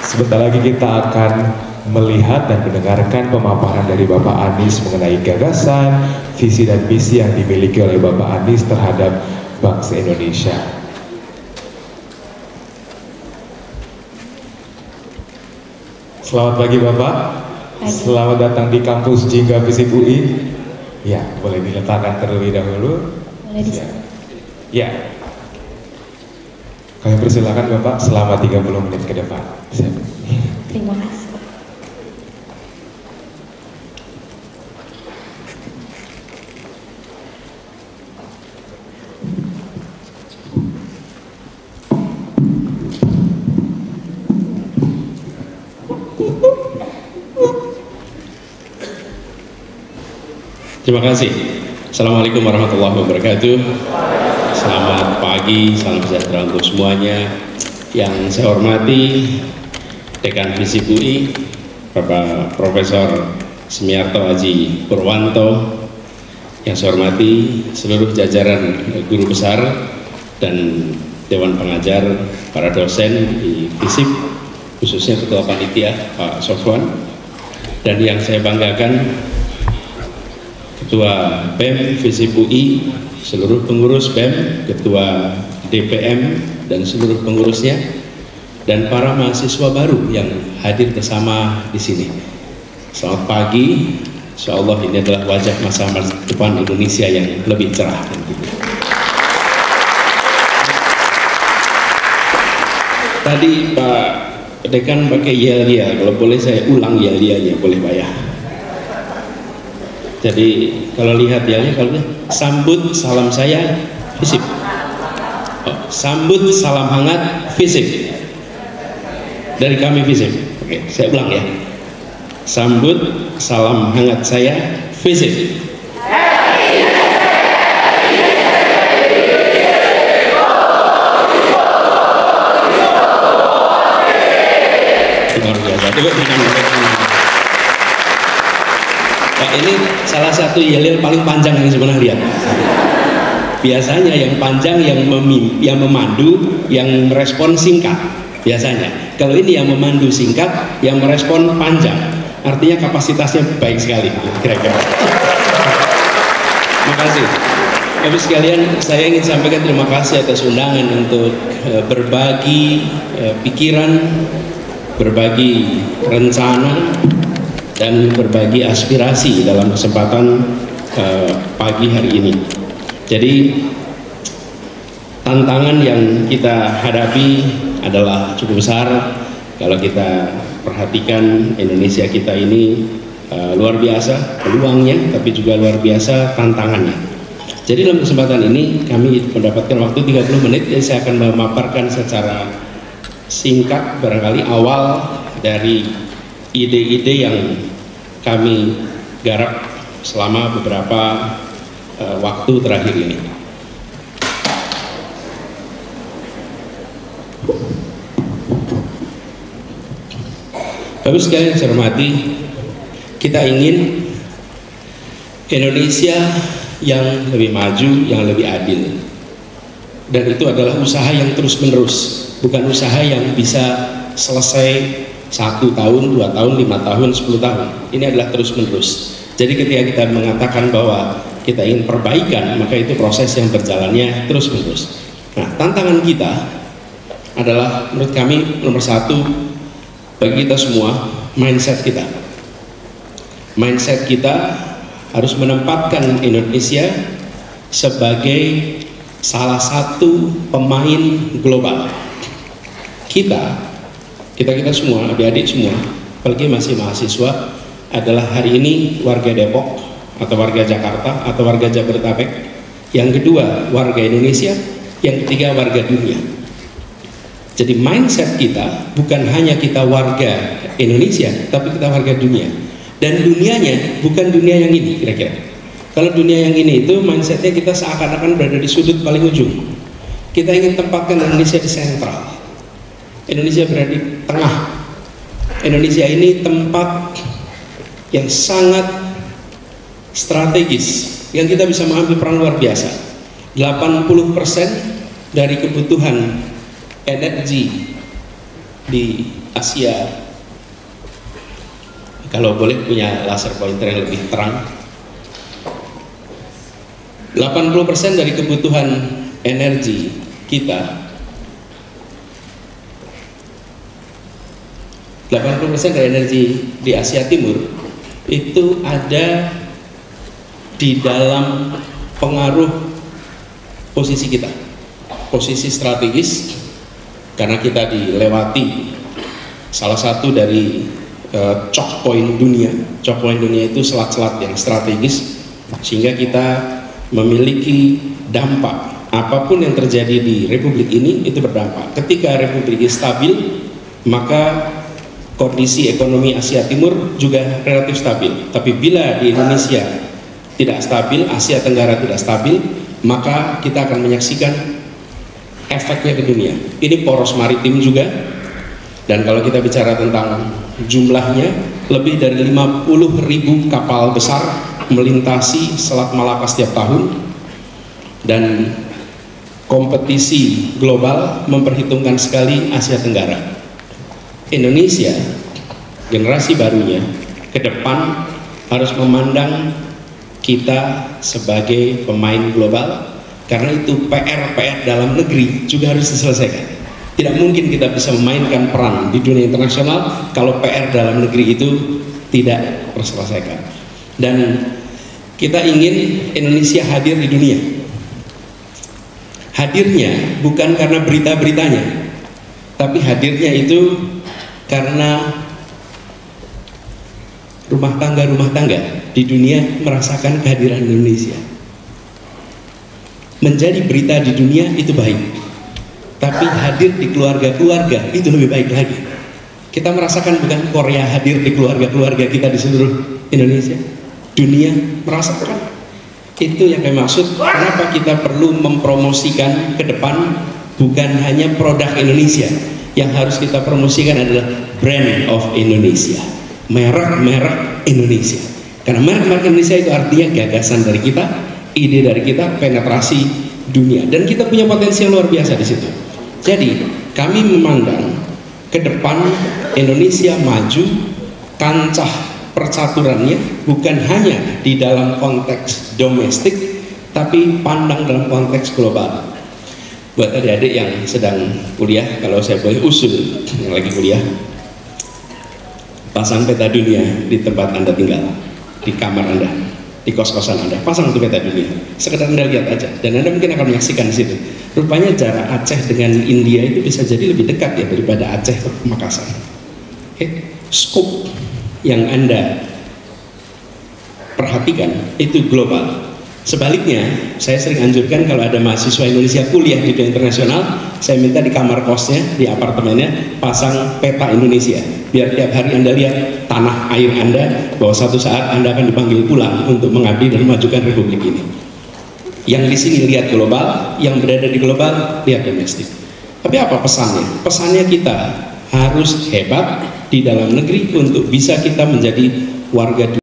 Sebentar lagi kita akan melihat dan mendengarkan pemaparan dari Bapak Anies mengenai gagasan, visi dan misi yang dimiliki oleh Bapak Anies terhadap bangsa Indonesia. Selamat pagi Bapak. Selamat datang di kampus Jingga Visip UI. Ya, boleh diletakkan terlebih dahulu. Boleh di Ya. Kami persilakan Bapak selama 30 menit ke depan. Terima kasih. Terima kasih. Assalamualaikum warahmatullahi wabarakatuh. Selamat pagi, salam sejahtera untuk semuanya. Yang saya hormati Dekan Visip UI, Bapak Profesor Semiarto Aji Purwanto. Yang saya hormati seluruh jajaran guru besar dan Dewan Pengajar, para dosen di Visip, khususnya Ketua Panitia Pak Sofwan. Dan yang saya banggakan, Ketua BEM Visip UI, seluruh pengurus BEM, Ketua DPM dan seluruh pengurusnya, dan para mahasiswa baru yang hadir bersama di sini. Selamat pagi. Insya Allah ini adalah wajah masa depan Indonesia yang lebih cerah. Tadi Pak Dekan pakai yel-yel, kalau boleh saya ulang yel-yelnya, boleh Pak ya? Jadi kalau lihat ya, kalau sambut salam saya Visip. Sambut salam hangat Visip. Dari kami Visip. Oke, saya ulang ya. Sambut salam hangat saya Visip. Luar biasa. Pak, ini salah satu yel-yel paling panjang yang saya pernah lihat. Biasanya yang panjang yang memandu, yang merespon singkat. Biasanya. Kalau ini yang memandu singkat, yang merespon panjang. Artinya kapasitasnya baik sekali. Kira-kira. Terima kasih. Bapak sekalian, saya ingin sampaikan terima kasih atas undangan untuk berbagi pikiran, berbagi rencana, dan berbagi aspirasi dalam kesempatan pagi hari ini. Jadi tantangan yang kita hadapi adalah cukup besar. Kalau kita perhatikan Indonesia kita ini luar biasa peluangnya, tapi juga luar biasa tantangannya. Jadi dalam kesempatan ini kami mendapatkan waktu 30 menit, jadi saya akan memaparkan secara singkat barangkali awal dari ide-ide yang kami garap selama beberapa waktu terakhir ini. Bapak sekalian saya hormati, kita ingin Indonesia yang lebih maju, yang lebih adil. Dan itu adalah usaha yang terus-menerus, bukan usaha yang bisa selesai 1 tahun, 2 tahun, 5 tahun, 10 tahun. Ini adalah terus-menerus. Jadi ketika kita mengatakan bahwa kita ingin perbaikan, maka itu proses yang berjalannya terus-menerus. Nah, tantangan kita adalah menurut kami nomor 1 bagi kita semua, mindset kita. Mindset kita harus menempatkan Indonesia sebagai salah satu pemain global. Kita semua, adik-adik semua, apalagi masih mahasiswa, adalah hari ini warga Depok atau warga Jakarta atau warga Jabodetabek, yang kedua warga Indonesia, yang ketiga warga dunia. Jadi mindset kita bukan hanya kita warga Indonesia, tapi kita warga dunia. Dan dunianya bukan dunia yang ini kira-kira. Kalau dunia yang ini itu mindsetnya kita seakan-akan berada di sudut paling ujung. Kita ingin tempatkan Indonesia di sentral. Indonesia berada di tengah. Indonesia ini tempat yang sangat strategis, yang kita bisa mengambil peran luar biasa. 80% dari kebutuhan energi di Asia, kalau boleh punya laser pointer yang lebih terang, 80% dari kebutuhan energi kita, 80% dari energi di Asia Timur itu ada di dalam pengaruh posisi kita, posisi strategis, karena kita dilewati salah satu dari choke point dunia. Choke point dunia itu selat-selat yang strategis, sehingga kita memiliki dampak. Apapun yang terjadi di Republik ini itu berdampak. Ketika Republik ini stabil, maka kondisi ekonomi Asia Timur juga relatif stabil. Tapi bila di Indonesia tidak stabil, Asia Tenggara tidak stabil, maka kita akan menyaksikan efeknya ke dunia. Ini poros maritim juga, dan kalau kita bicara tentang jumlahnya, lebih dari 50.000 kapal besar melintasi Selat Malaka setiap tahun, dan kompetisi global memperhitungkan sekali Asia Tenggara. Indonesia, generasi barunya ke depan harus memandang kita sebagai pemain global, karena itu PR dalam negeri juga harus diselesaikan. Tidak mungkin kita bisa memainkan peran di dunia internasional kalau PR dalam negeri itu tidak terselesaikan. Dan kita ingin Indonesia hadir di dunia. Hadirnya bukan karena berita-beritanya, tapi hadirnya itu karena rumah tangga di dunia merasakan kehadiran Indonesia. Menjadi berita di dunia itu baik, tapi hadir di keluarga-keluarga itu lebih baik lagi. Kita merasakan bukan Korea hadir di keluarga-keluarga kita di seluruh Indonesia, dunia merasakan. Itu yang kami maksud, kenapa kita perlu mempromosikan ke depan bukan hanya produk Indonesia. Yang harus kita promosikan adalah brand of Indonesia, merek-merek Indonesia. Karena merek-merek Indonesia itu artinya gagasan dari kita, ide dari kita, penetrasi dunia, dan kita punya potensi yang luar biasa di situ. Jadi kami memandang ke depan Indonesia maju, kancah percaturannya bukan hanya di dalam konteks domestik, tapi pandang dalam konteks global. Buat adik-adik yang sedang kuliah, kalau saya boleh usul yang lagi kuliah, pasang peta dunia di tempat Anda tinggal, di kamar Anda, di kos-kosan Anda, pasang itu peta dunia, sekedar Anda lihat aja, dan Anda mungkin akan menyaksikan di situ. Rupanya jarak Aceh dengan India itu bisa jadi lebih dekat ya daripada Aceh ke Makassar. Scope yang Anda perhatikan itu global. Sebaliknya, saya sering anjurkan kalau ada mahasiswa Indonesia kuliah di dunia internasional, saya minta di kamar kosnya, di apartemennya, pasang peta Indonesia. Biar tiap hari Anda lihat tanah air Anda, bahwa suatu saat Anda akan dipanggil pulang untuk mengabdi dan memajukan Republik ini. Yang di sini lihat global, yang berada di global lihat domestik. Tapi apa pesannya? Pesannya kita harus hebat di dalam negeri untuk bisa kita menjadi warga dunia.